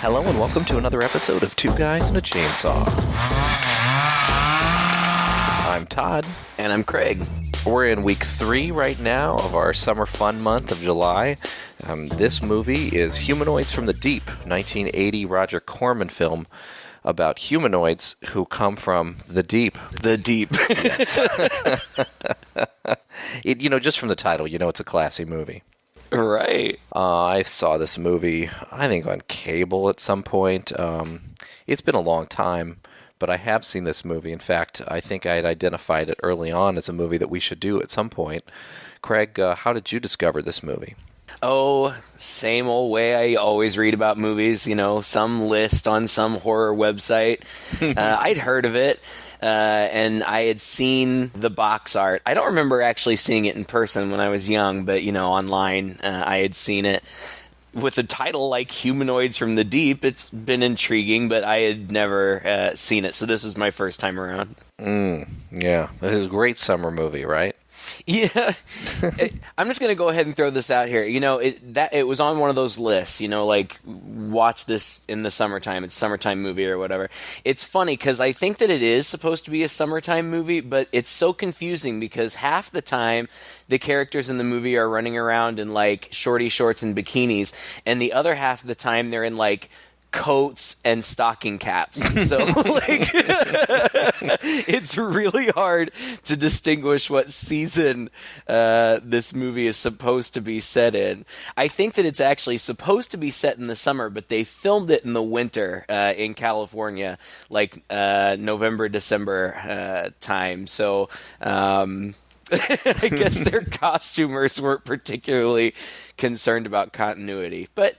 Hello and welcome to another episode of Two Guys and a Chainsaw. I'm Todd. And I'm Craig. We're in week 3 right now of our summer fun month of July. This movie is Humanoids from the Deep, 1980 Roger Corman film about humanoids who come from the deep. The deep. Yes. Just from the title, it's a classy movie. Right. I saw this movie, I think, on cable at some point. It's been a long time, but I have seen this movie. In fact, I think I had identified it early on as a movie that we should do at some point. Craig, how did you discover this movie? Oh, same old way I always read about movies, some list on some horror website. I'd heard of it, and I had seen the box art. I don't remember actually seeing it in person when I was young, but, online I had seen it. With a title like Humanoids from the Deep, it's been intriguing, but I had never seen it, so this was my first time around. Yeah, it was a great summer movie, right? Yeah, I'm just going to go ahead and throw this out here. It was on one of those lists, like watch this in the summertime. It's a summertime movie or whatever. It's funny because I think that it is supposed to be a summertime movie, but it's so confusing because half the time the characters in the movie are running around in like shorty shorts and bikinis, and the other half of the time they're in like coats and stocking caps. So it's really hard to distinguish what season this movie is supposed to be set in. I think that it's actually supposed to be set in the summer, but they filmed it in the winter in California, like November, December time. So I guess their costumers weren't particularly concerned about continuity. But,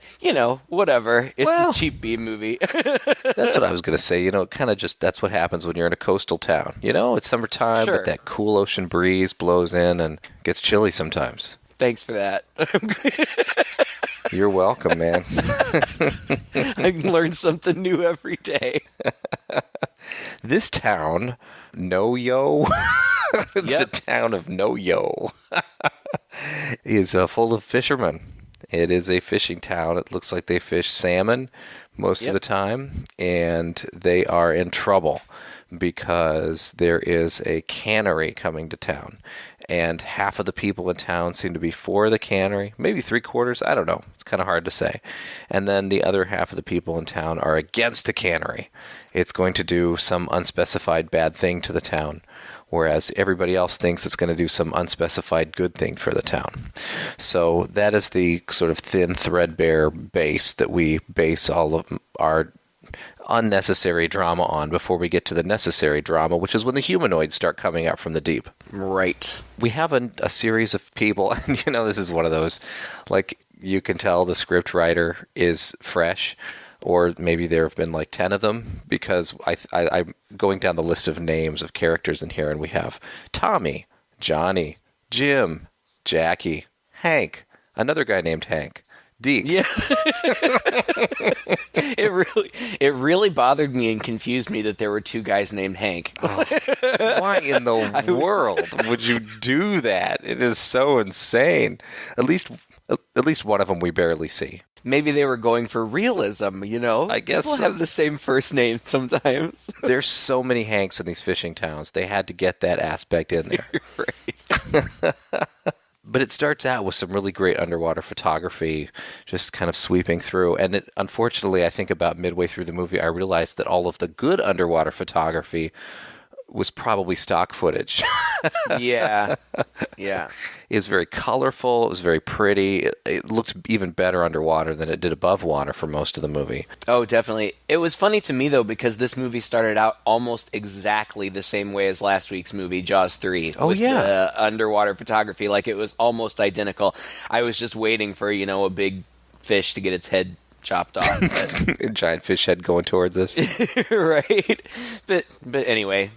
whatever. It's a cheap B movie. That's what I was going to say. Kind of just that's what happens when you're in a coastal town. It's summertime, Sure. But that cool ocean breeze blows in and gets chilly sometimes. Thanks for that. You're welcome, man. I learn something new every day. This town, No-Yo, the town of No-Yo, is full of fishermen. It is a fishing town. It looks like they fish salmon most of the time, and they are in trouble because there is a cannery coming to town. And half of the people in town seem to be for the cannery, maybe 3/4, I don't know. It's kind of hard to say. And then the other half of the people in town are against the cannery. It's going to do some unspecified bad thing to the town, whereas everybody else thinks it's going to do some unspecified good thing for the town. So that is the sort of thin, threadbare base that we base all of our unnecessary drama on before we get to the necessary drama, which is when the humanoids start coming out from the deep. Right. We have a series of people, and this is one of those, like, you can tell the script writer is fresh, or maybe there have been like 10 of them, because I'm going down the list of names of characters in here, and we have Tommy, Johnny, Jim, Jackie, Hank, another guy named Hank, Deke. Yeah. It really bothered me and confused me that there were two guys named Hank. Oh, why in the world would you do that? It is so insane. At least one of them we barely see. Maybe they were going for realism, I guess people have the same first name sometimes. There's so many Hanks in these fishing towns. They had to get that aspect in there. Right. But it starts out with some really great underwater photography, just kind of sweeping through. And unfortunately, I think about midway through the movie, I realized that all of the good underwater photography was probably stock footage. Yeah. It was very colorful. It was very pretty. It looked even better underwater than it did above water for most of the movie. Oh, definitely. It was funny to me, though, because this movie started out almost exactly the same way as last week's movie, Jaws 3. Oh, with yeah. the underwater photography. Like, it was almost identical. I was just waiting for, a big fish to get its head chopped off. A giant fish head going towards us. Right. But anyway,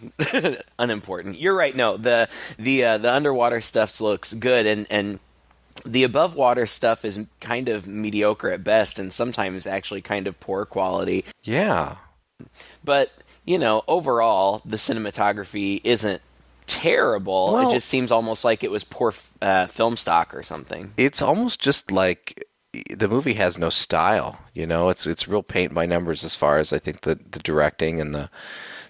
unimportant. You're right. No, the underwater stuff looks good, and the above water stuff is kind of mediocre at best, and sometimes actually kind of poor quality. Yeah. But, overall, the cinematography isn't terrible. Well, it just seems almost like it was poor film stock or something. It's almost just like the movie has no style. It's real paint by numbers as far as I think the directing and the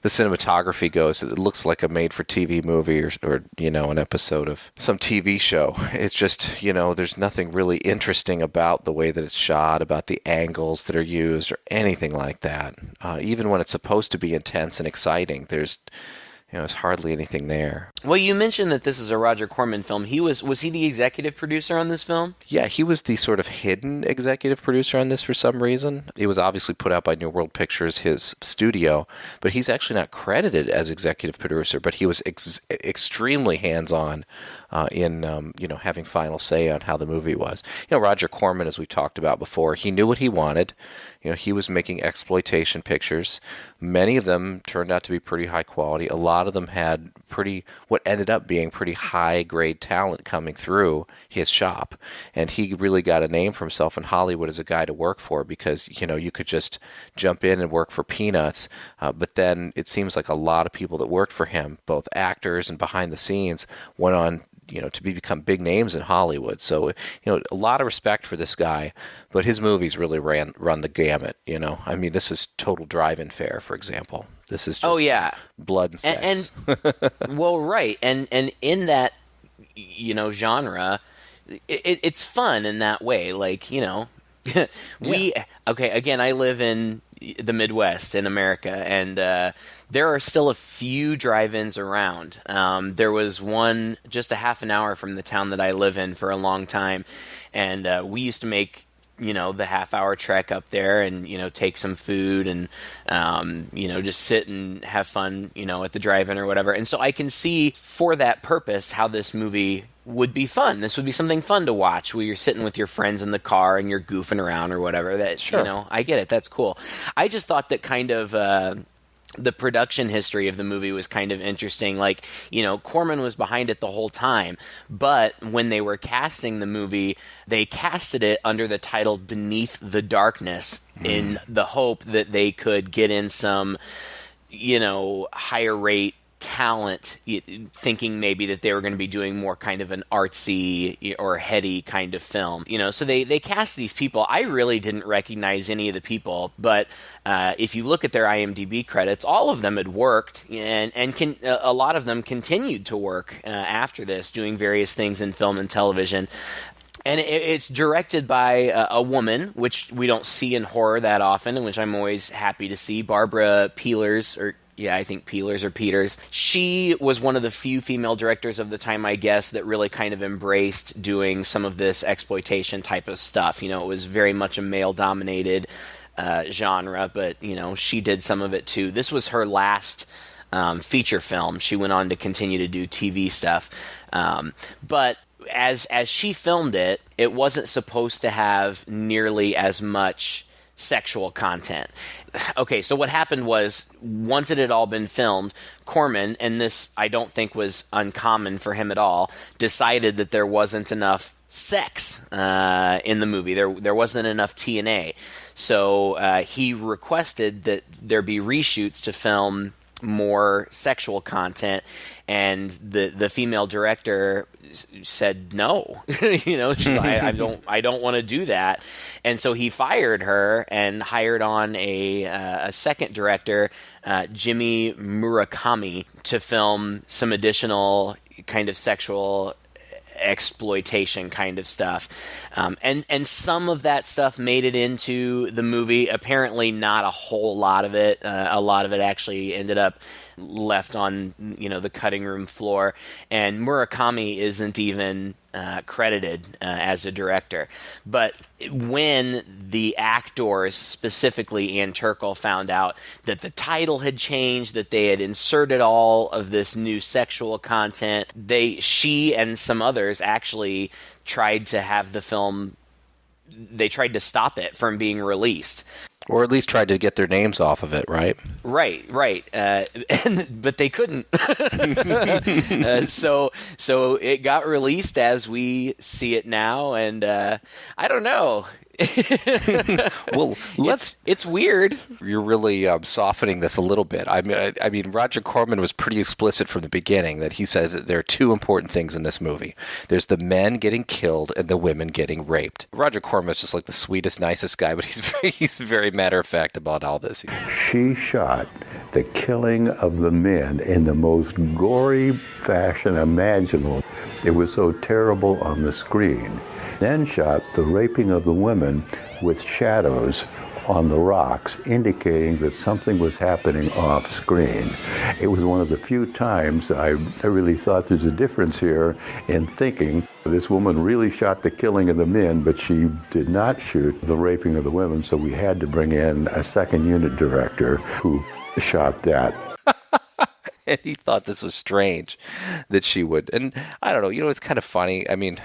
cinematography goes. It looks like a made-for-TV movie or an episode of some TV show. It's just, there's nothing really interesting about the way that it's shot, about the angles that are used, or anything like that. Even when it's supposed to be intense and exciting, there's hardly anything there. Well, you mentioned that this is a Roger Corman film. Was he the executive producer on this film? Yeah, he was the sort of hidden executive producer on this for some reason. It was obviously put out by New World Pictures, his studio, but he's actually not credited as executive producer, but he was extremely hands-on in having final say on how the movie was. Roger Corman, as we talked about before, he knew what he wanted. He was making exploitation pictures. Many of them turned out to be pretty high quality. A lot of them had what ended up being pretty high grade talent coming through his shop. And he really got a name for himself in Hollywood as a guy to work for because, you could just jump in and work for peanuts. But then it seems like a lot of people that worked for him, both actors and behind the scenes, went on to become big names in Hollywood. So, a lot of respect for this guy, but his movies really run the gamut, I mean, this is total drive-in fare, for example. This is just blood and sex. And well, right. And in that, genre, it's fun in that way. Like, again, I live in the Midwest in America, and there are still a few drive-ins around. There was one just a half an hour from the town that I live in for a long time, and we used to make the half-hour trek up there and take some food and just sit and have fun at the drive-in or whatever. And so I can see for that purpose how this movie would be fun. This would be something fun to watch where you're sitting with your friends in the car and you're goofing around or whatever. That sure. I get it. That's cool. I just thought that kind of the production history of the movie was kind of interesting. Like, Corman was behind it the whole time, but when they were casting the movie, they casted it under the title Beneath the Darkness in the hope that they could get in some, higher rate talent, thinking maybe that they were going to be doing more kind of an artsy or heady kind of film. So they cast these people. I really didn't recognize any of the people, but if you look at their IMDb credits, all of them had worked, and a lot of them continued to work after this, doing various things in film and television. And it's directed by a woman, which we don't see in horror that often, and which I'm always happy to see, Barbara Peelers, I think Peelers or Peters. She was one of the few female directors of the time, I guess, that really kind of embraced doing some of this exploitation type of stuff. It was very much a male-dominated genre, but, she did some of it too. This was her last feature film. She went on to continue to do TV stuff. But as she filmed it, it wasn't supposed to have nearly as much sexual content. Okay, so what happened was, once it had all been filmed, Corman, and this I don't think was uncommon for him at all, decided that there wasn't enough sex in the movie. There wasn't enough TNA. So he requested that there be reshoots to film more sexual content, and the female director said no. I don't want to do that, and so he fired her and hired on a second director, Jimmy Murakami, to film some additional kind of sexual exploitation kind of stuff, and some of that stuff made it into the movie. Apparently not a whole lot of it. A lot of it actually ended up left on the cutting room floor, and Murakami isn't even credited as a director. But when the actors, specifically Ann Turkel, found out that the title had changed, that they had inserted all of this new sexual content, she and some others actually tried to have the film, they tried to stop it from being released. Or at least tried to get their names off of it, right? Right. But they couldn't. So it got released as we see it now, and I don't know. Well, it's weird. You're really softening this a little bit. I mean, Roger Corman was pretty explicit from the beginning that he said that there are two important things in this movie. There's the men getting killed and the women getting raped. Roger Corman is just like the sweetest, nicest guy, but he's very matter of fact about all this. She shot the killing of the men in the most gory fashion imaginable. It was so terrible on the screen. Then shot the raping of the women with shadows on the rocks, indicating that something was happening off screen. It was one of the few times I really thought there's a difference here in thinking this woman really shot the killing of the men, but she did not shoot the raping of the women, so we had to bring in a second unit director who shot that. And he thought this was strange that she would. And I don't know, it's kind of funny. I mean,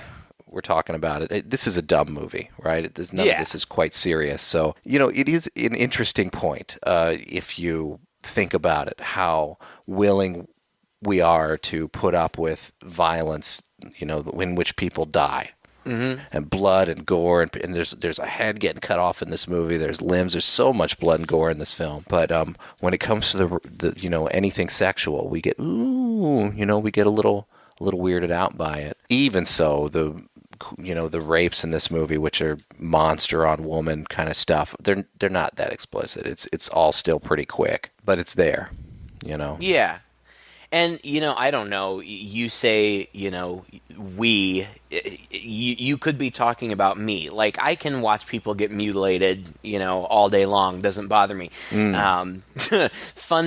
we're talking about it. This is a dumb movie, right? None of this is quite serious. So, it is an interesting point if you think about it, how willing we are to put up with violence, in which people die. Mm-hmm. And blood and gore, and there's a head getting cut off in this movie. There's limbs. There's so much blood and gore in this film. But when it comes to the anything sexual, we get we get a little weirded out by it. Even so, the rapes in this movie, which are monster on woman kind of stuff, they're not that explicit. It's all still pretty quick, but it's there. Yeah. And, I don't know, you say, you could be talking about me. Like, I can watch people get mutilated, all day long. Doesn't bother me. Fun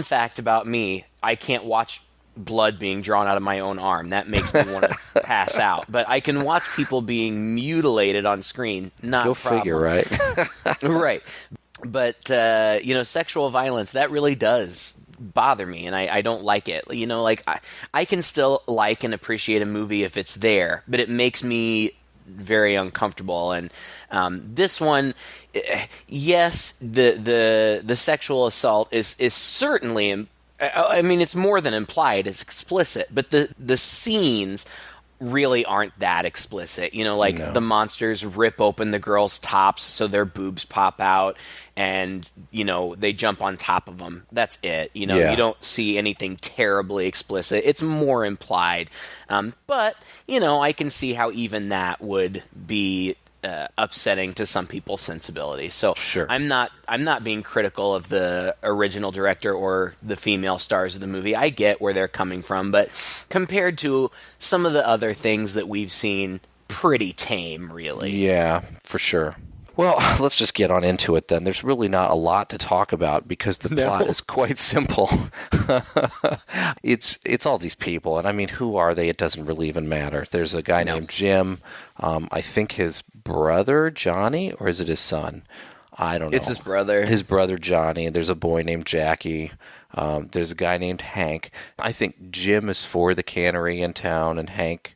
fact about me, I can't watch blood being drawn out of my own arm. That makes me want to pass out. But I can watch people being mutilated on screen. Not a problem. Go figure, right? Right. But, sexual violence, that really does bother me, and I don't like it. I can still like and appreciate a movie if it's there, but it makes me very uncomfortable. And this one, yes, the sexual assault is certainly, it's more than implied, it's explicit, but the scenes really aren't that explicit. No. The monsters rip open the girls' tops so their boobs pop out, and, they jump on top of them. That's it. You don't see anything terribly explicit. It's more implied. But, I can see how even that would be upsetting to some people's sensibilities. So sure. I'm not being critical of the original director or the female stars of the movie. I get where they're coming from, but compared to some of the other things that we've seen, pretty tame, really. Yeah, for sure. Well, let's just get on into it then. There's really not a lot to talk about because the plot is quite simple. It's all these people, and who are they? It doesn't really even matter. There's a guy named Jim. I think his brother, Johnny, or is it his son? I don't know. It's his brother. His brother, Johnny. There's a boy named Jackie. There's a guy named Hank. I think Jim is for the cannery in town, and Hank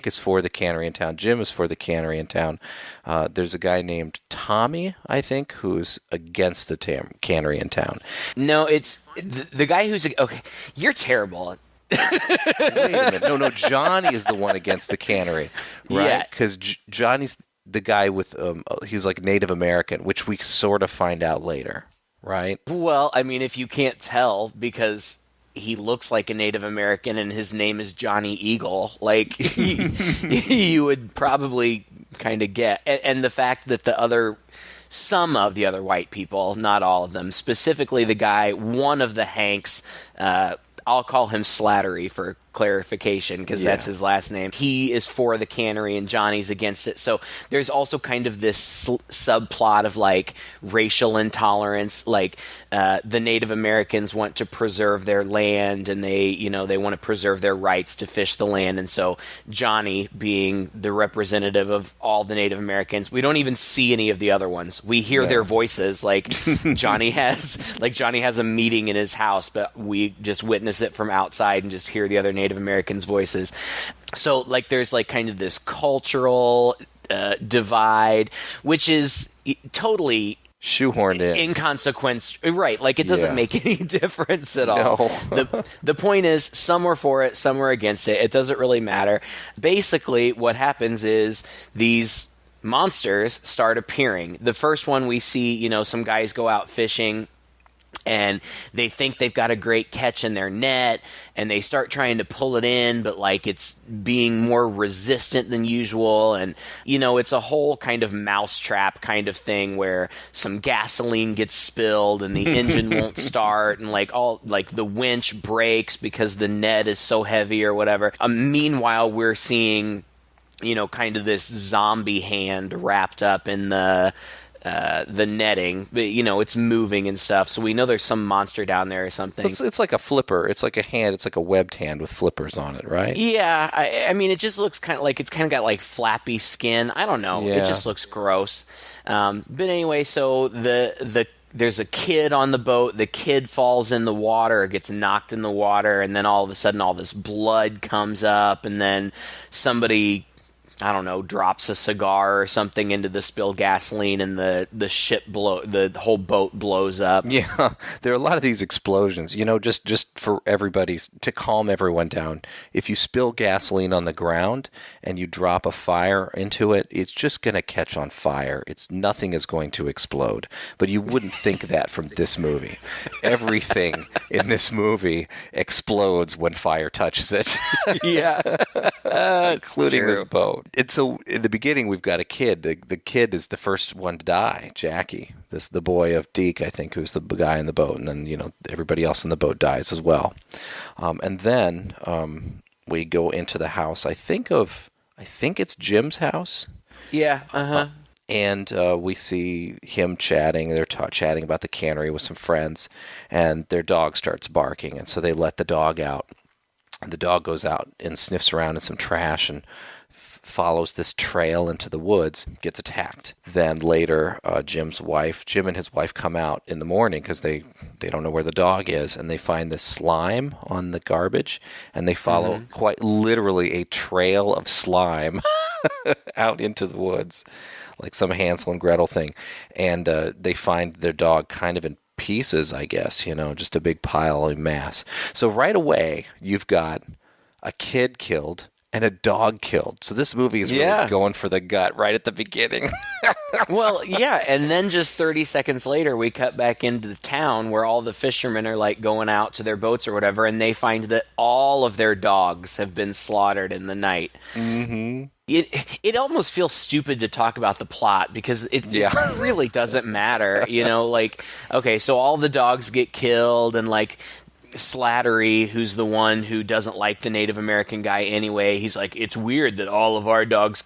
is for the cannery in town. Jim is for the cannery in town. There's a guy named Tommy, I think, who's against the cannery in town. No, it's the guy who's... Okay, you're terrible. Wait a minute. No, Johnny is the one against the cannery, right? Yeah. Because Johnny's the guy with... he's like Native American, which we sort of find out later, right? Well, if you can't tell, because... he looks like a Native American and his name is Johnny Eagle. You would probably kind of get. And the fact that some of the other white people, not all of them, specifically the guy, one of the Hanks, I'll call him Slattery for clarification because that's his last name. He is for the cannery and Johnny's against it. So there's also kind of this subplot of racial intolerance. The Native Americans want to preserve their land and they want to preserve their rights to fish the land. And so Johnny, being the representative of all the Native Americans, we don't even see any of the other ones. We hear their voices. Johnny has a meeting in his house, but we just witness it from outside and just hear the other Native Americans' voices. So there's kind of this cultural divide, which is totally shoehorned in. Inconsequence, right? Like it doesn't make any difference at all. No. The point is, some were for it, some were against it. It doesn't really matter. Basically, what happens is these monsters start appearing. The first one we see, some guys go out fishing, and they think they've got a great catch in their net, and they start trying to pull it in, but like it's being more resistant than usual. And, it's a whole kind of mousetrap kind of thing where some gasoline gets spilled and the engine won't start, and the winch breaks because the net is so heavy or whatever. Meanwhile, we're seeing, kind of this zombie hand wrapped up in the netting, but it's moving and stuff, so we know there's some monster down there or something. It's like a flipper. It's like a hand. It's like a webbed hand with flippers on it, right? Yeah, I mean, it just looks kind of like it's kind of got like flappy skin. I don't know. Yeah. It just looks gross. But anyway, so there's a kid on the boat. The kid falls in the water, gets knocked in the water, and then all of a sudden all this blood comes up, and then somebody, I don't know, drops a cigar or something into the spilled gasoline, and the whole boat blows up. Yeah, there are a lot of these explosions. Just for to calm everyone down. If you spill gasoline on the ground and you drop a fire into it, it's just going to catch on fire. Nothing is going to explode. But you wouldn't think that from this movie. Everything in this movie explodes when fire touches it. Yeah, including this boat. And so in the beginning, we've got a kid. The kid is the first one to die, Jackie. The boy of Deke, I think, who's the guy in the boat. And then, everybody else in the boat dies as well. And then we go into the house. I think it's Jim's house. Yeah, uh-huh. And we see him chatting. They're chatting about the cannery with some friends. And their dog starts barking. And so they let the dog out. And the dog goes out and sniffs around in some trash and follows this trail into the woods, gets attacked. Then later, Jim and his wife come out in the morning because they don't know where the dog is, and they find this slime on the garbage, and they follow quite literally a trail of slime out into the woods, like some Hansel and Gretel thing. And they find their dog kind of in pieces, I guess, just a big pile of mass. So right away, you've got a kid killed and a dog killed. So this movie is really going for the gut right at the beginning. Well, yeah, and then just 30 seconds later, we cut back into the town where all the fishermen are like going out to their boats or whatever, and they find that all of their dogs have been slaughtered in the night. Mm-hmm. It almost feels stupid to talk about the plot because it really doesn't matter. Okay, so all the dogs get killed, and like Slattery, who's the one who doesn't like the Native American guy anyway, he's like, it's weird that all of our dogs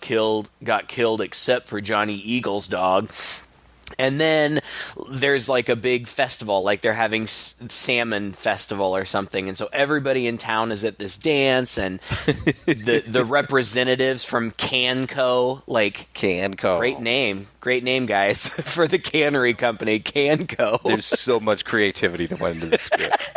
got killed except for Johnny Eagle's dog. And then there's like a big festival, like they're having salmon festival or something, and so everybody in town is at this dance, and the representatives from Canco, great name guys for the cannery company, Canco. There's so much creativity that went into the script.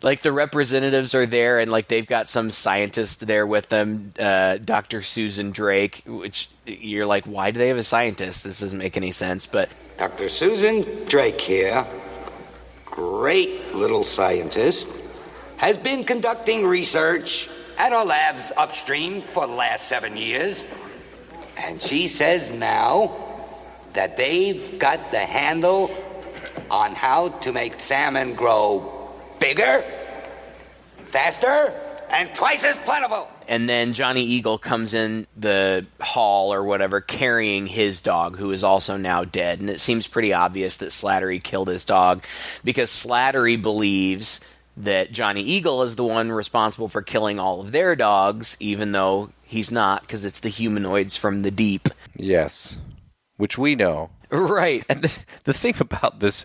Like the representatives are there, and like they've got some scientist there with them, Dr. Susan Drake, which you're like, why do they have a scientist? This doesn't make any sense. But Dr. Susan Drake here, great little scientist, has been conducting research at our labs upstream for the last 7 years. And she says now that they've got the handle on how to make salmon grow bigger, faster, and twice as plentiful. And then Johnny Eagle comes in the hall or whatever carrying his dog, who is also now dead. And it seems pretty obvious that Slattery killed his dog because Slattery believes that Johnny Eagle is the one responsible for killing all of their dogs, even though he's not, because it's the humanoids from the deep. Yes, which we know. Right. And the thing about this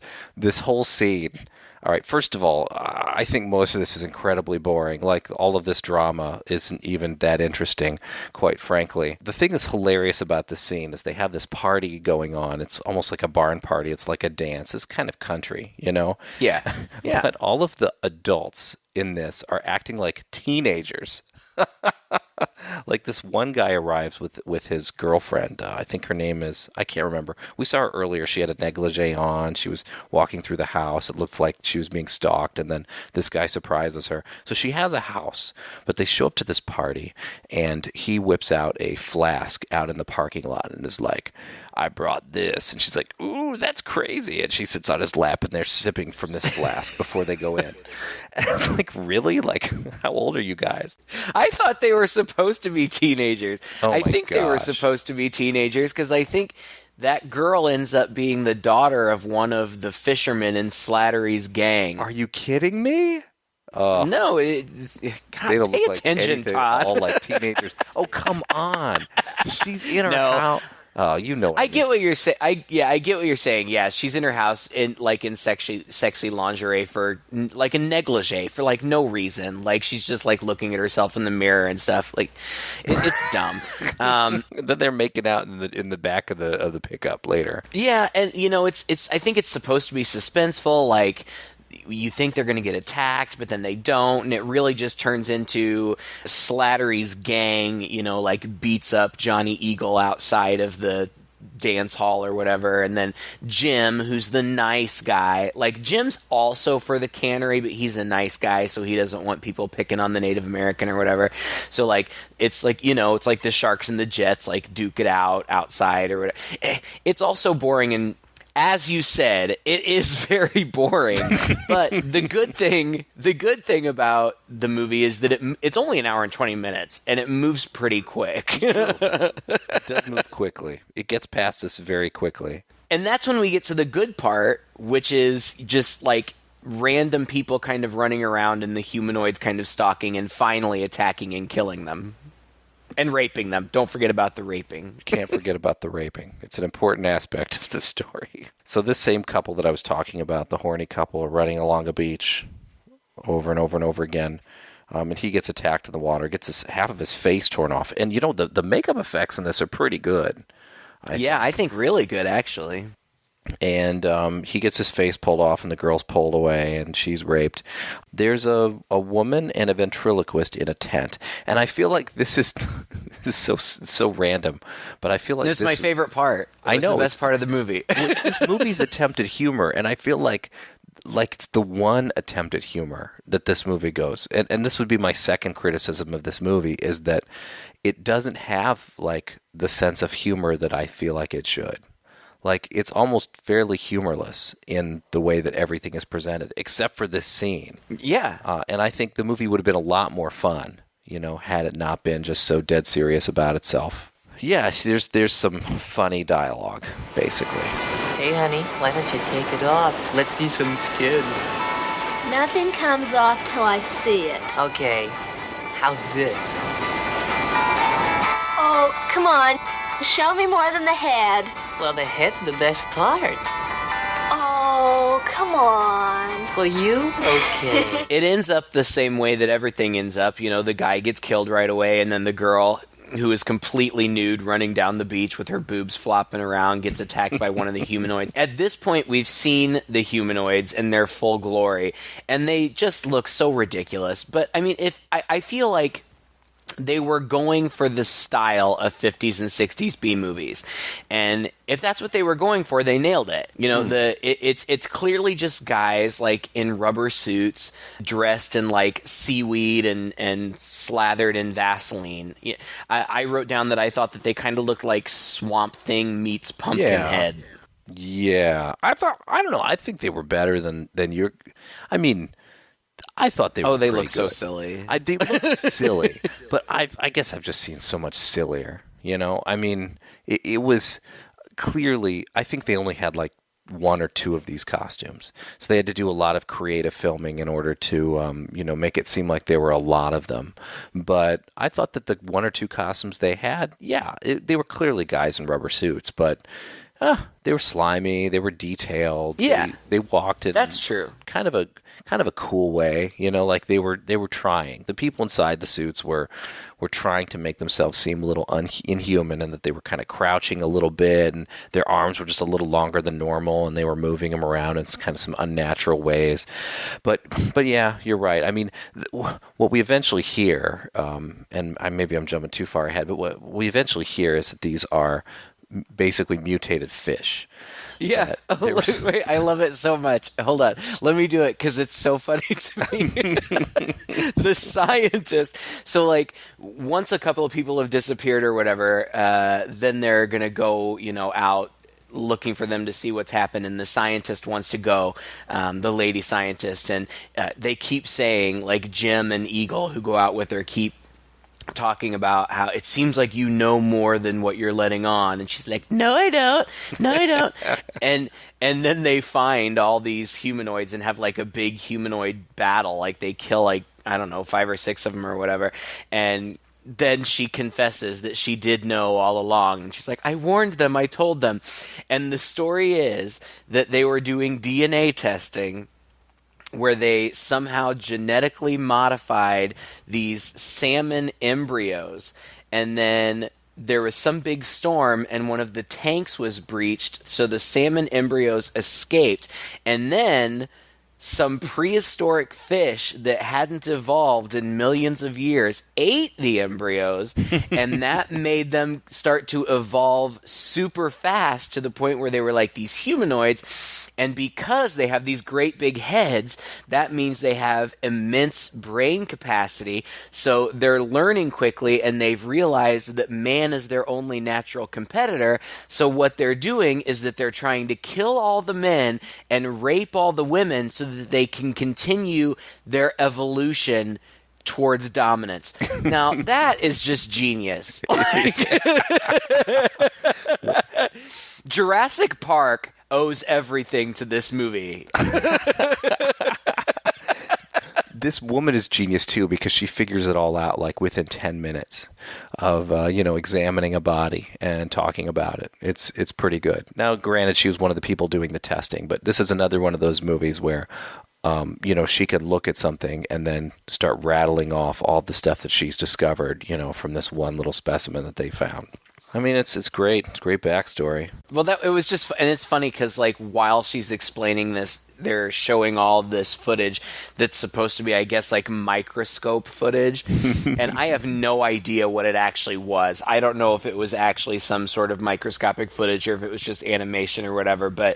whole scene, all right, first of all, I think most of this is incredibly boring. Like, all of this drama isn't even that interesting, quite frankly. The thing that's hilarious about this scene is they have this party going on. It's almost like a barn party. It's like a dance. It's kind of country, Yeah. Yeah. But all of the adults in this are acting like teenagers. Like this one guy arrives with his girlfriend. I think her name is, I can't remember. We saw her earlier. She had a negligee on. She was walking through the house. It looked like she was being stalked. And then this guy surprises her. So she has a house, but they show up to this party and he whips out a flask out in the parking lot and is like, I brought this. And she's like, ooh, that's crazy. And she sits on his lap and they're sipping from this flask before they go in. And it's like, really? Like, how old are you guys? I thought they were supposed to be teenagers. Oh I my think they were gosh. supposed to be teenagers because I think that girl ends up being the daughter of one of the fishermen in Slattery's gang. Are you kidding me? No, God, They don't pay look like attention, anything, Todd. all like teenagers. Oh, come on. She's in her No. house. Oh, you know what I get what you're saying. I get what you're saying. Yeah, she's in her house in sexy lingerie for like a negligee for like no reason. Like she's just like looking at herself in the mirror and stuff. Like it's dumb. Then they're making out in the back of the pickup later. Yeah, and it's. I think it's supposed to be suspenseful. Like you think they're going to get attacked, but then they don't, and it really just turns into Slattery's gang, like beats up Johnny Eagle outside of the dance hall or whatever, and then Jim, who's the nice guy. Like, Jim's also for the cannery, but he's a nice guy, so he doesn't want people picking on the Native American or whatever. So, like, it's like, it's like the Sharks and the Jets, like, duke it out outside or whatever. It's also boring and as you said, it is very boring. But the good thing about the movie is that it's only an hour and 20 minutes, and it moves pretty quick. It does move quickly. It gets past this very quickly. And that's when we get to the good part, which is just like random people kind of running around and the humanoids kind of stalking and finally attacking and killing them. And raping them. Don't forget about the raping. You can't forget about the raping. It's an important aspect of the story. So this same couple that I was talking about, the horny couple, are running along a beach over and over and over again. And he gets attacked in the water, gets half of his face torn off. And, the makeup effects in this are pretty good. I think really good, actually. And he gets his face pulled off, and the girl's pulled away, and she's raped. There's a woman and a ventriloquist in a tent, and I feel like this is so random, but I feel like This is my favorite part. I know the best part of the movie. It's this movie's attempt at humor, and I feel like it's the one attempt at humor that this movie goes. And this would be my second criticism of this movie, is that it doesn't have like the sense of humor that I feel like it should. Like, it's almost fairly humorless in the way that everything is presented, except for this scene. Yeah. And I think the movie would have been a lot more fun, had it not been just so dead serious about itself. Yeah, there's some funny dialogue, basically. Hey, honey, why don't you take it off? Let's see some skin. Nothing comes off till I see it. Okay, how's this? Oh, come on. Show me more than the head. Well, the head's the best part. Oh, come on. For you? Okay. It ends up the same way that everything ends up. The guy gets killed right away, and then the girl, who is completely nude, running down the beach with her boobs flopping around, gets attacked by one of the humanoids. At this point, we've seen the humanoids in their full glory, and they just look so ridiculous. But, I mean, I feel like they were going for the style of 50s and 60s B movies. And if that's what they were going for, they nailed it. It's clearly just guys like in rubber suits, dressed in like seaweed and slathered in Vaseline. I wrote down that I thought that they kind of looked like Swamp Thing meets Pumpkinhead. Yeah. I don't know. I think they were better than your. I mean, I thought they were. Oh, they pretty look so good. silly. They look silly, but I guess I've just seen so much sillier. I mean, it was clearly. I think they only had like one or two of these costumes, so they had to do a lot of creative filming in order to, make it seem like there were a lot of them. But I thought that the one or two costumes they had, they were clearly guys in rubber suits, but. They were slimy. They were detailed. Yeah. They walked in. That's true. Kind of a cool way, like they were trying. The people inside the suits were trying to make themselves seem a little inhuman, and that they were kind of crouching a little bit, and their arms were just a little longer than normal, and they were moving them around in kind of some unnatural ways. But yeah, you're right. I mean, what we eventually hear, and maybe I'm jumping too far ahead, but what we eventually hear is that these are basically mutated fish. Yeah. Wait, I love it so much. Hold on. Let me do it because it's so funny to me. The scientist. So, like, once a couple of people have disappeared or whatever, then they're going to go, out looking for them to see what's happened. And the scientist wants to go, the lady scientist. And they keep saying, like, Jim and Eagle, who go out with her, keep talking about how it seems like you know more than what you're letting on, and she's like, no I don't and then they find all these humanoids and have like a big humanoid battle, like they kill like, I don't know, 5 or 6 of them or whatever, and then she confesses that she did know all along, and she's like, I warned them, I told them. And the story is that they were doing DNA testing where they somehow genetically modified these salmon embryos, and then there was some big storm and one of the tanks was breached, so the salmon embryos escaped, and then some prehistoric fish that hadn't evolved in millions of years ate the embryos, and that made them start to evolve super fast to the point where they were like these humanoids. And because they have these great big heads, that means they have immense brain capacity. So they're learning quickly, and they've realized that man is their only natural competitor. So what they're doing is that they're trying to kill all the men and rape all the women so that they can continue their evolution towards dominance. Now, that is just genius. Jurassic Park owes everything to this movie. This woman is genius too, because she figures it all out like within 10 minutes of examining a body and talking about it. It's pretty good. Now, granted, she was one of the people doing the testing, but this is another one of those movies where she could look at something and then start rattling off all the stuff that she's discovered, from this one little specimen that they found. I mean, it's great. It's great backstory. Well, it was just, and it's funny because, like, while she's explaining this, they're showing all this footage that's supposed to be, I guess, like microscope footage, and I have no idea what it actually was. I don't know if it was actually some sort of microscopic footage or if it was just animation or whatever. But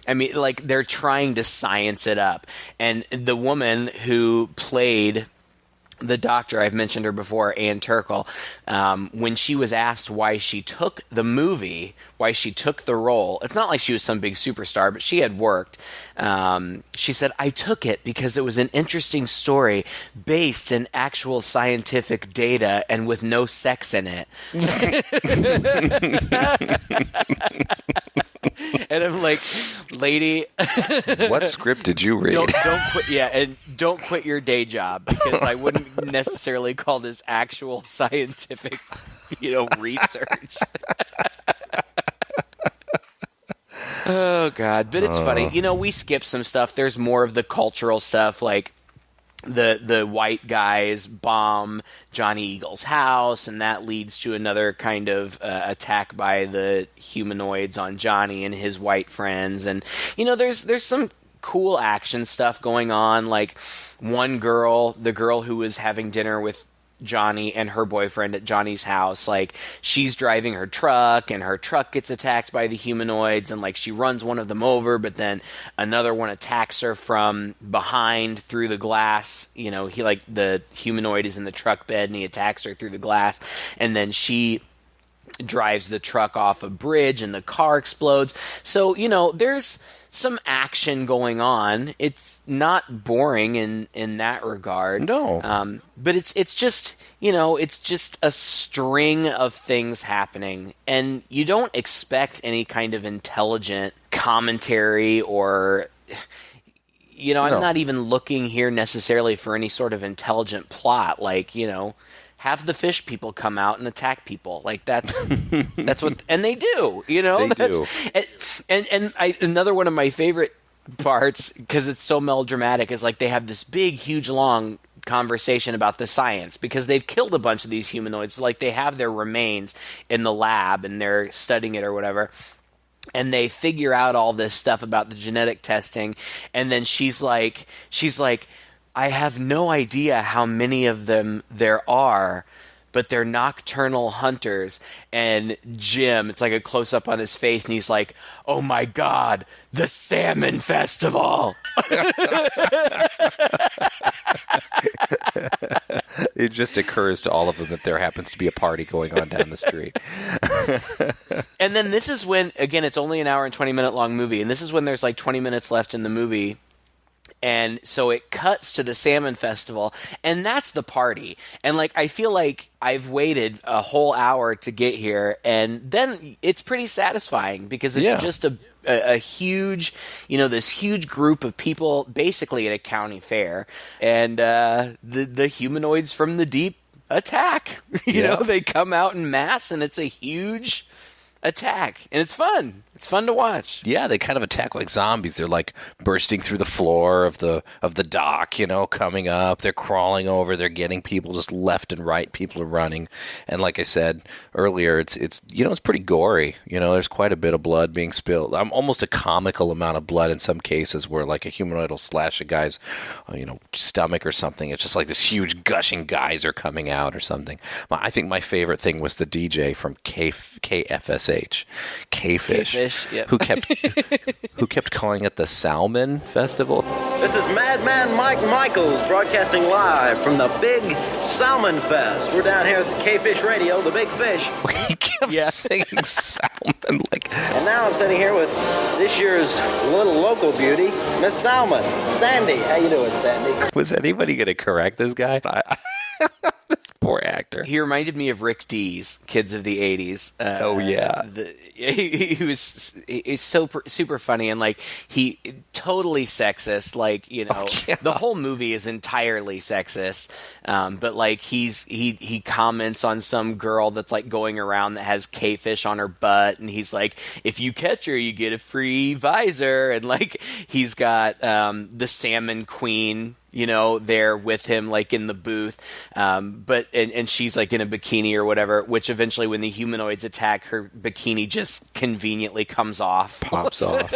I mean, like, they're trying to science it up, and the woman who played the doctor, I've mentioned her before, Ann Turkel, when she was asked why she took the movie, why she took the role, it's not like she was some big superstar, but she had worked. She said, I took it because it was an interesting story based in actual scientific data and with no sex in it. And I'm like, lady, what script did you read? Don't quit. Yeah, and don't quit your day job, because I wouldn't necessarily call this actual scientific, research. Oh God, but it's funny. We skip some stuff. There's more of the cultural stuff, like the white guys bomb Johnny Eagle's house, and that leads to another kind of attack by the humanoids on Johnny and his white friends. And there's some cool action stuff going on, like one girl, the girl who was having dinner with Johnny and her boyfriend at Johnny's house, like, she's driving her truck and her truck gets attacked by the humanoids, and like she runs one of them over, but then another one attacks her from behind through the glass. The humanoid is in the truck bed and he attacks her through the glass, and then she drives the truck off a bridge and the car explodes. So there's some action going on. It's not boring in that regard. No. But it's just, it's just a string of things happening, and you don't expect any kind of intelligent commentary or, I'm not even looking here necessarily for any sort of intelligent plot. Like, have the fish people come out and attack people. Like that's what, and they do, you know. They do. Another one of my favorite parts, because it's so melodramatic, is like they have this big, huge, long conversation about the science, because they've killed a bunch of these humanoids. So like they have their remains in the lab and they're studying it or whatever. And they figure out all this stuff about the genetic testing. And then she's like, I have no idea how many of them there are, but they're nocturnal hunters. And Jim, it's like a close-up on his face, and he's like, oh my God, the Salmon Festival! It just occurs to all of them that there happens to be a party going on down the street. And then this is when, again, it's only an hour and 20-minute long movie, and this is when there's like 20 minutes left in the movie. And so it cuts to the Salmon Festival, and that's the party. And like, I feel like I've waited a whole hour to get here, and then it's pretty satisfying, because it's just a huge, you know, this huge group of people basically at a county fair, and the humanoids from the deep attack. You know, they come out in mass, and it's a huge attack, and it's fun. It's fun to watch. Yeah, they kind of attack like zombies. They're like bursting through the floor of the dock, you know, coming up. They're crawling over. They're getting people just left and right. People are running, and like I said earlier, it's you know, it's pretty gory. You know, there's quite a bit of blood being spilled. Almost a comical amount of blood in some cases, where like a humanoid will slash a guy's, you know, stomach or something. It's just like this huge gushing geyser coming out or something. I think my favorite thing was the DJ from KFSH, K-Fish. Yep. who kept calling it the Salmon Festival. This is Madman Mike Michaels broadcasting live from the Big Salmon Fest. We're down here at the K-Fish Radio, the Big Fish. He kept singing Salmon like. And now I'm sitting here with this year's little local beauty, Miss Salmon. Sandy, how you doing, Sandy? Was anybody going to correct this guy? This poor actor. He reminded me of Rick Dees, Kids of the 80s. Oh, yeah. He was super funny, and like he totally sexist. Like, you know, the whole movie is entirely sexist. But like he comments on some girl that's like going around that has K-fish on her butt, and he's like, if you catch her, you get a free visor. And like he's got the Salmon Queen, you know, there with him, like in the booth, but she's like in a bikini or whatever. Which eventually, when the humanoids attack, her bikini just conveniently comes off, pops off.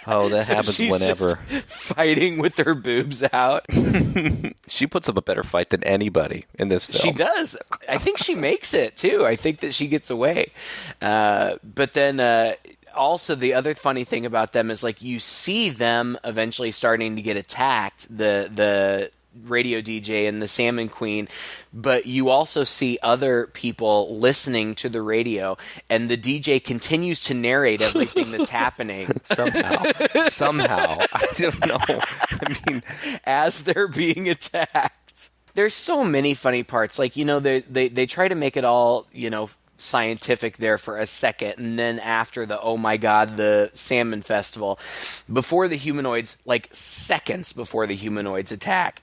Oh, that happens she's whenever. Just fighting with her boobs out. She puts up a better fight than anybody in this film. She does. I think she makes it too. I think that she gets away, but then. Also, the other funny thing about them is, like, you see them eventually starting to get attacked, the radio DJ and the Salmon Queen, but you also see other people listening to the radio, and the DJ continues to narrate everything that's happening. Somehow. I don't know. I mean, as they're being attacked. There's so many funny parts. Like, you know, they try to make it all, you know, scientific there for a second, and then after the oh my god, the Salmon Festival, before the humanoids, like seconds before the humanoids attack,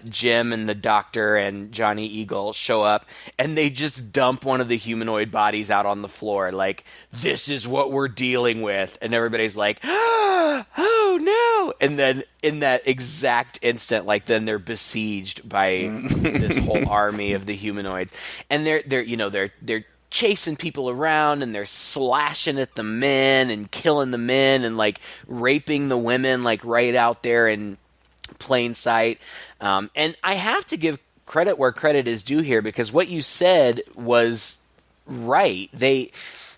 Jim and the doctor and Johnny Eagle show up, and they just dump one of the humanoid bodies out on the floor, like, this is what we're dealing with, and everybody's like, oh no, and then in that exact instant, like, then they're besieged by this whole army of the humanoids, and they're chasing people around, and they're slashing at the men and killing the men and like raping the women, like right out there in plain sight. And I have to give credit where credit is due here, because what you said was right. They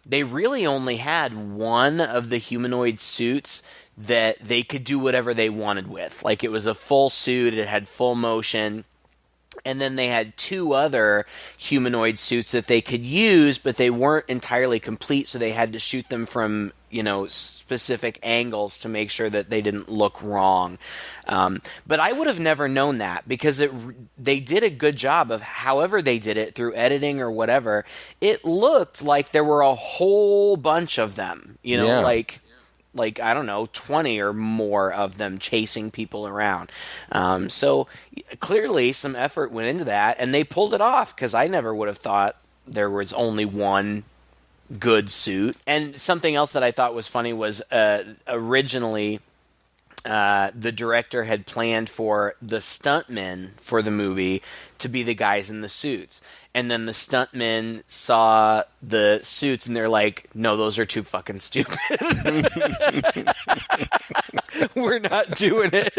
really only had one of the humanoid suits that they could do whatever they wanted with. Like, it was a full suit, it had full motion. And then they had two other humanoid suits that they could use, but they weren't entirely complete, so they had to shoot them from, you know, specific angles to make sure that they didn't look wrong. But I would have never known that, because they did a good job of however they did it, through editing or whatever. It looked like there were a whole bunch of them, you know, like like, I don't know, 20 or more of them chasing people around. So clearly some effort went into that, and they pulled it off, because I never would have thought there was only one good suit. And something else that I thought was funny was originally the director had planned for the stuntmen for the movie to be the guys in the suits. And then the stuntmen saw the suits and they're like, no, those are too fucking stupid. We're not doing it.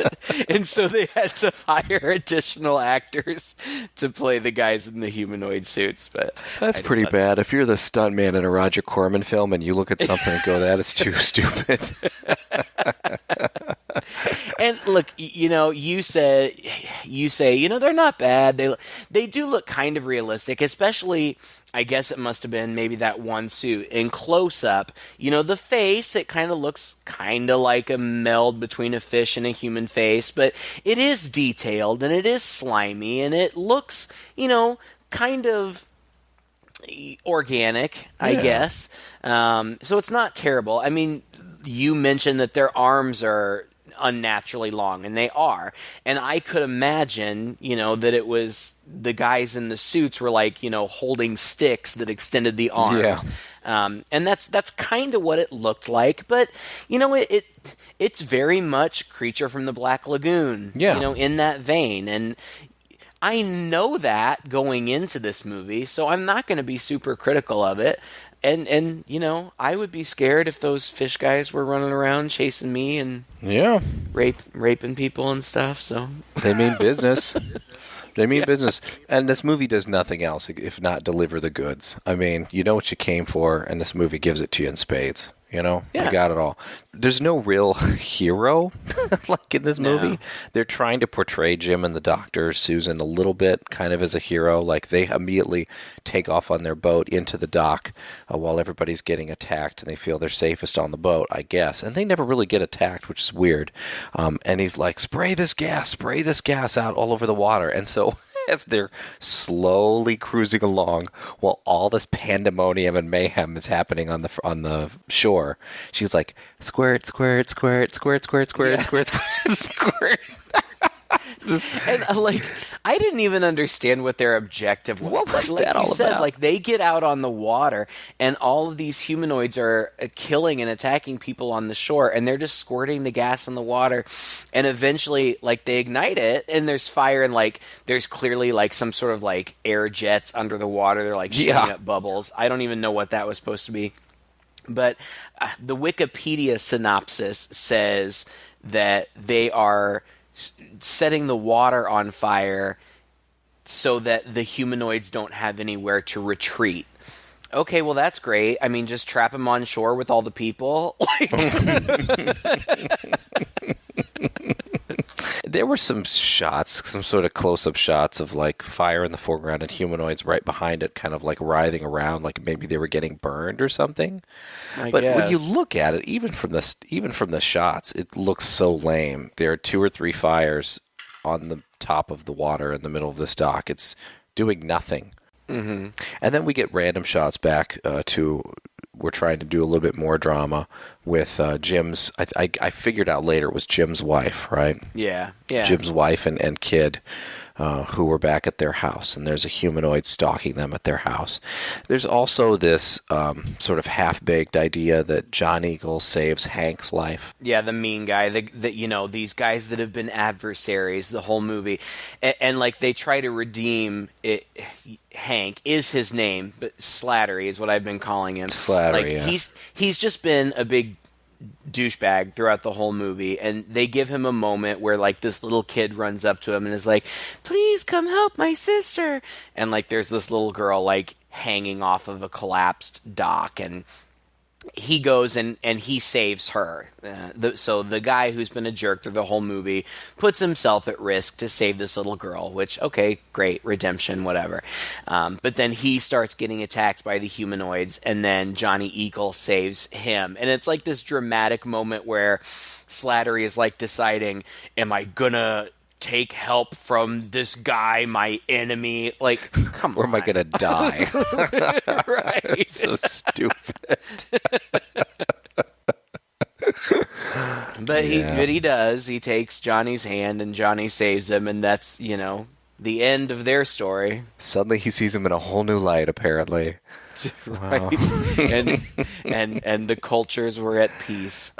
And so they had to hire additional actors to play the guys in the humanoid suits. But that's pretty bad. If you're the stuntman in a Roger Corman film and you look at something and go, that is too stupid. And look, you say, they're not bad. They do look kind of realistic, especially, I guess it must have been maybe that one suit in close up. The face, it kind of looks kind of like a meld between a fish and a human face, but it is detailed and it is slimy and it looks, kind of organic, I guess. So it's not terrible. I mean, you mentioned that their arms are unnaturally long, and they are. And I could imagine, that it was the guys in the suits were like, holding sticks that extended the arms. Yeah. And that's kind of what it looked like. But, it's very much Creature from the Black Lagoon, in that vein. And I know that going into this movie, so I'm not going to be super critical of it. And I would be scared if those fish guys were running around chasing me and raping people and stuff. So they mean business. They mean business. And this movie does nothing else if not deliver the goods. I mean, you know what you came for, and this movie gives it to you in spades. You got it all. There's no real hero like in this movie. They're trying to portray Jim and the doctor, Susan, a little bit kind of as a hero. Like they immediately take off on their boat into the dock while everybody's getting attacked, and they feel they're safest on the boat, I guess. And they never really get attacked, which is weird. And he's like, spray this gas out all over the water. And so as they're slowly cruising along while all this pandemonium and mayhem is happening on the shore, she's like, squirt, squirt, squirt, squirt, squirt, squirt, squirt, squirt, squirt. And I didn't even understand what their objective was. What was that all about? Like they get out on the water and all of these humanoids are killing and attacking people on the shore, and they're just squirting the gas in the water, and eventually they ignite it and there's fire, and there's clearly some sort of air jets under the water. They're shooting up bubbles. I don't even know what that was supposed to be. But the Wikipedia synopsis says that they are setting the water on fire so that the humanoids don't have anywhere to retreat. Okay, well, that's great. I mean, just trap them on shore with all the people. There were some shots, some sort of close-up shots of fire in the foreground and humanoids right behind it, kind of writhing around, like maybe they were getting burned or something. But when you look at it, even from the shots, it looks so lame. There are 2 or 3 fires on the top of the water in the middle of this dock. It's doing nothing. Mm-hmm. And then we get random shots back to. We're trying to do a little bit more drama with Jim's. I figured out later it was Jim's wife, right? Yeah. Jim's wife and kid, who were back at their house, and there's a humanoid stalking them at their house. There's also this sort of half-baked idea that John Eagle saves Hank's life. Yeah, the mean guy. These guys that have been adversaries the whole movie, and they try to redeem it. Hank is his name, but Slattery is what I've been calling him. Slattery, yeah. He's just been a big douchebag throughout the whole movie, and they give him a moment where this little kid runs up to him and is like, please come help my sister, and there's this little girl hanging off of a collapsed dock, and he goes and he saves her. So the guy who's been a jerk through the whole movie puts himself at risk to save this little girl, which, okay, great, redemption, whatever. But then he starts getting attacked by the humanoids, and then Johnny Eagle saves him. And it's this dramatic moment where Slattery is deciding, am I gonna take help from this guy, my enemy? Come on. Or am I going to die? Right. It's so stupid. But he does. He takes Johnny's hand, and Johnny saves him, and that's, the end of their story. Suddenly he sees him in a whole new light, apparently. Right. and the cultures were at peace.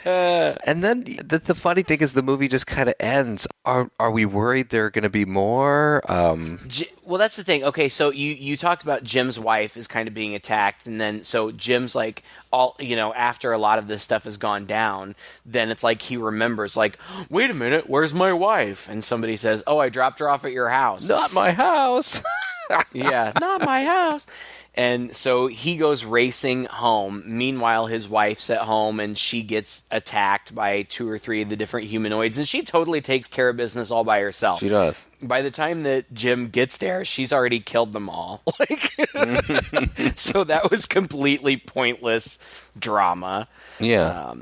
And then the funny thing is the movie just kind of ends. Are we worried there are going to be more? Well, that's the thing. Okay, so you talked about Jim's wife is kind of being attacked, and then so Jim's like, after a lot of this stuff has gone down, then it's like he remembers, like, wait a minute, where's my wife? And somebody says, oh, I dropped her off at your house. Not my house. Yeah, not my house. And so he goes racing home. Meanwhile, his wife's at home, and she gets attacked by 2 or 3 of the different humanoids, and she totally takes care of business all by herself. She does. By the time that Jim gets there, she's already killed them all. So that was completely pointless drama. Yeah.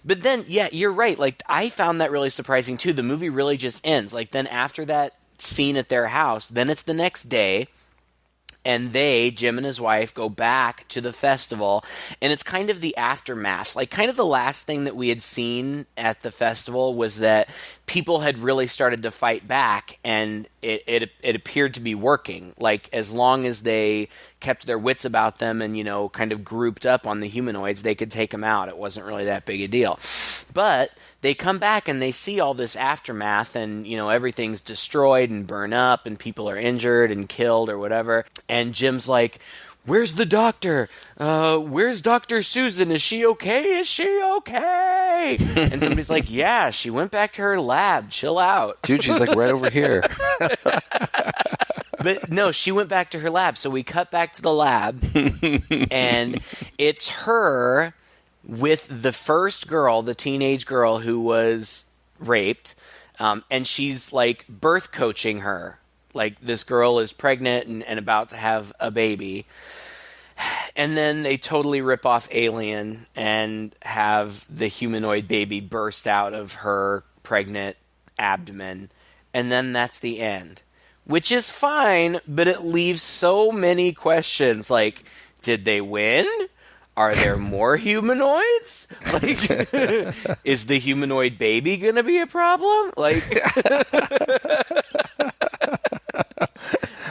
But then, yeah, you're right. Like, I found that really surprising, too. The movie really just ends. Like, then after that scene at their house, then it's the next day. And Jim and his wife, go back to the festival, and it's kind of the aftermath. Like, kind of the last thing that we had seen at the festival was that people had really started to fight back, and it appeared to be working. Like, as long as they kept their wits about them and, kind of grouped up on the humanoids, they could take them out. It wasn't really that big a deal. But they come back and they see all this aftermath, and, everything's destroyed and burned up, and people are injured and killed or whatever. And Jim's like, where's the doctor? Where's Dr. Susan? Is she okay? Is she okay? And somebody's like, yeah, she went back to her lab. Chill out. Dude, she's like right over here. But no, she went back to her lab. So we cut back to the lab, and it's her with the first girl, the teenage girl who was raped, and she's like birth coaching her. Like, this girl is pregnant and about to have a baby. And then they totally rip off Alien and have the humanoid baby burst out of her pregnant abdomen. And then that's the end. Which is fine, but it leaves so many questions. Like, did they win? Are there more humanoids? Like, is the humanoid baby going to be a problem? Like...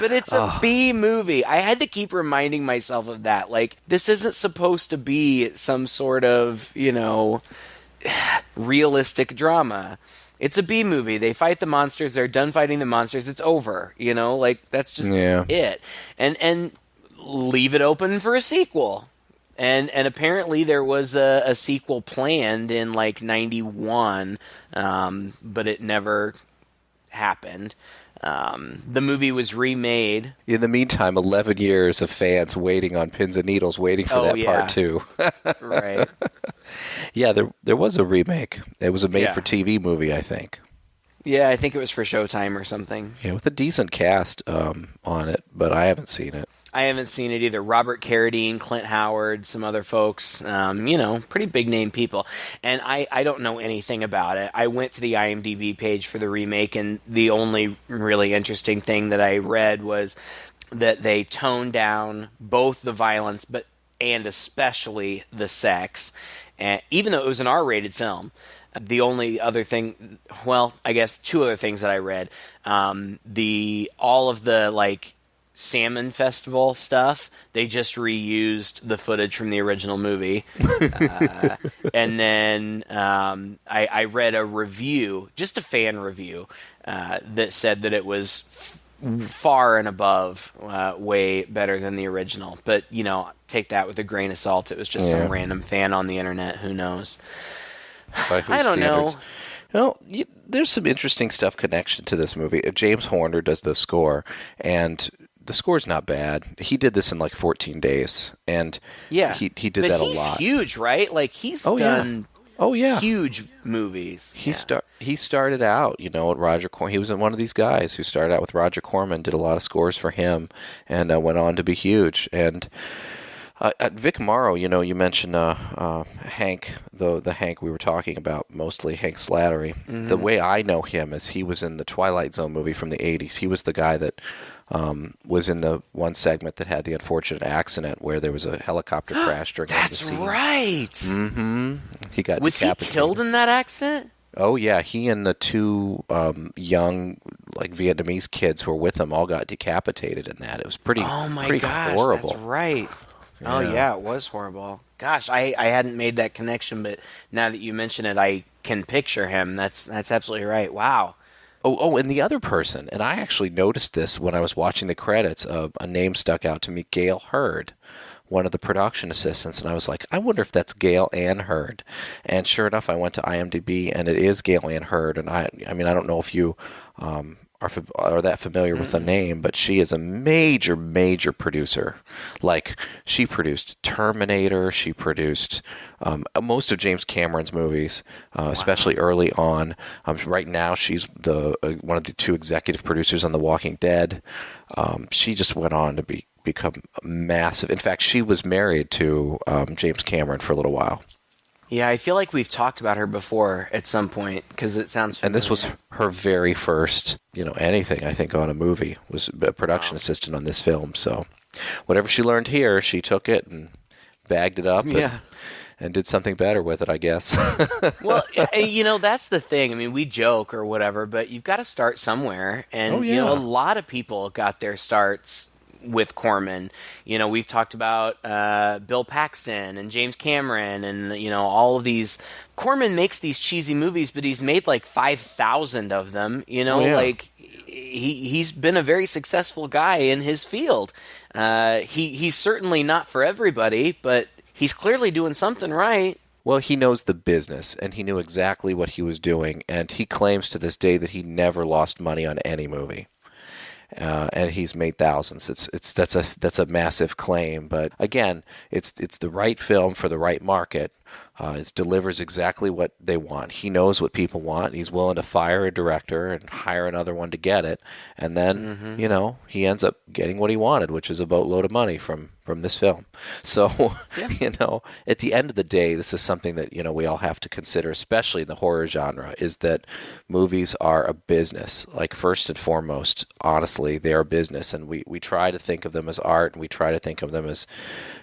But it's a B movie. I had to keep reminding myself of that. Like, this isn't supposed to be some sort of, realistic drama. It's a B movie. They fight the monsters. They're done fighting the monsters. It's over. Like, that's just it. And leave it open for a sequel. And apparently there was a sequel planned in, like, 91, but it never happened. The movie was remade. In the meantime, 11 years of fans waiting on pins and needles, waiting for that part 2. Right. Yeah, there was a remake. It was a made-for-TV movie, I think. Yeah, I think it was for Showtime or something. Yeah, with a decent cast on it, but I haven't seen it. I haven't seen it either. Robert Carradine, Clint Howard, some other folks, pretty big-name people. And I don't know anything about it. I went to the IMDb page for the remake, and the only really interesting thing that I read was that they toned down both the violence and especially the sex, and even though it was an R-rated film. The only other thing, well, I guess 2 other things that I read, all of the, like, Salmon Festival stuff, they just reused the footage from the original movie. And then I read a review, just a fan review, that said that it was far and above way better than the original. But, take that with a grain of salt. It was just some random fan on the internet. Who knows? I don't know. Well, there's some interesting stuff connection to this movie. James Horner does the score, and the score's not bad. He did this in like 14 days, and he did that a lot. He's huge, right? Like, he's done huge movies. He started out, at Roger Corman. He was one of these guys who started out with Roger Corman, did a lot of scores for him, and went on to be huge. And Vic Morrow, you mentioned Hank, the Hank we were talking about, mostly Hank Slattery. The way I know him is he was in the Twilight Zone movie from the 80s. He was the guy that was in the one segment that had the unfortunate accident where there was a helicopter crash during one of the scenes. That's right! Mm-hmm. He got Was he killed in that accident? Oh, yeah. He and the two young, Vietnamese kids who were with him all got decapitated in that. It was pretty gosh, horrible. That's right. Yeah. Oh, yeah, it was horrible. Gosh, I hadn't made that connection, but now that you mention it, I can picture him. That's absolutely right. Wow. Oh, and the other person, and I actually noticed this when I was watching the credits, a name stuck out to me, Gail Hurd, one of the production assistants, and I was like, I wonder if that's Gail Ann Hurd. And sure enough, I went to IMDb, and it is Gail Ann Hurd, and I don't know if you are that familiar with the name, but she is a major, major producer. She produced Terminator, she produced most of James Cameron's movies, especially early on. Right now, she's one of the two executive producers on The Walking Dead. She just went on to become massive. In fact, she was married to James Cameron for a little while. Yeah, I feel like we've talked about her before at some point because it sounds familiar. And this was her very first, anything, I think, on a movie, was a production assistant on this film. So whatever she learned here, she took it and bagged it up and did something better with it, I guess. Well, that's the thing. I mean, we joke or whatever, but you've got to start somewhere. And, a lot of people got their starts with Corman. We've talked about Bill Paxton and James Cameron and, all of these. Corman makes these cheesy movies, but he's made 5,000 of them, he's been a very successful guy in his field. He's certainly not for everybody, but he's clearly doing something right. Well, he knows the business, and he knew exactly what he was doing, and he claims to this day that he never lost money on any movie. And he's made thousands. That's a massive claim, but again, it's the right film for the right market. It delivers exactly what they want. He knows what people want. He's willing to fire a director and hire another one to get it, and then he ends up getting what he wanted, which is a boatload of money from this film. So at the end of the day, this is something that we all have to consider, especially in the horror genre, is that movies are a business. First and foremost, honestly, they are a business, and we try to think of them as art, and we try to think of them as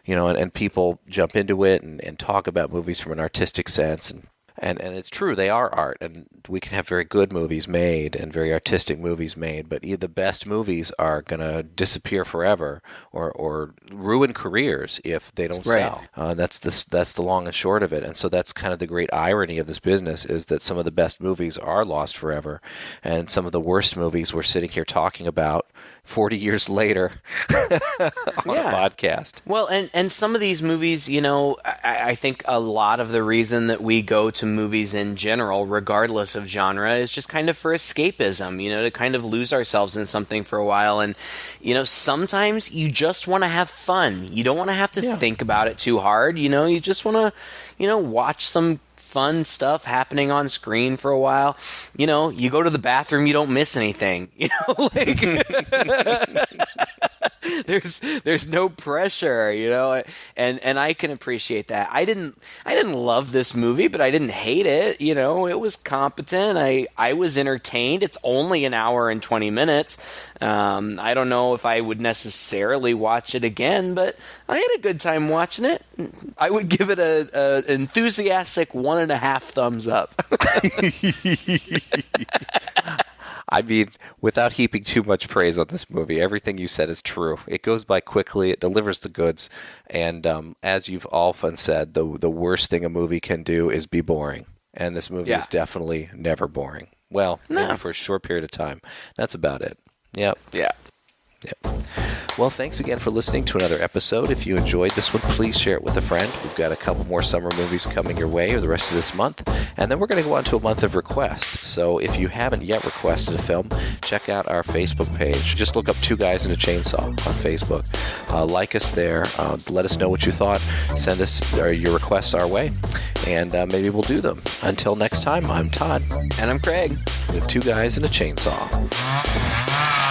and people jump into it and talk about movies from an artistic sense, and it's true, they are art, and we can have very good movies made and very artistic movies made, but the best movies are going to disappear forever or ruin careers if they don't sell. That's the long and short of it, and so that's kind of the great irony of this business, is that some of the best movies are lost forever, and some of the worst movies we're sitting here talking about 40 years later on a podcast. Well, and some of these movies, I think a lot of the reason that we go to movies in general, regardless of genre, is just kind of for escapism, to kind of lose ourselves in something for a while. And, sometimes you just want to have fun. You don't want to have to think about it too hard. You just want to, watch some fun stuff happening on screen for a while. You go to the bathroom, you don't miss anything. There's no pressure, and I can appreciate that. I didn't love this movie, but I didn't hate it. It was competent. I was entertained. It's only an hour and 20 minutes. I don't know if I would necessarily watch it again, but I had a good time watching it. I would give it an enthusiastic 1.5 thumbs up. I mean, without heaping too much praise on this movie, everything you said is true. It goes by quickly, it delivers the goods, and as you've often said, the worst thing a movie can do is be boring. And this movie is definitely never boring. Well, maybe for a short period of time. That's about it. Yep. Yeah. Yep. Well, thanks again for listening to another episode. If you enjoyed this one, please share it with a friend. We've got a couple more summer movies coming your way or the rest of this month. And then we're going to go on to a month of requests. So if you haven't yet requested a film, check out our Facebook page. Just look up Two Guys and a Chainsaw on Facebook. Like us there. Let us know what you thought. Send us your requests our way. And maybe we'll do them. Until next time, I'm Todd. And I'm Craig. With Two Guys and a Chainsaw.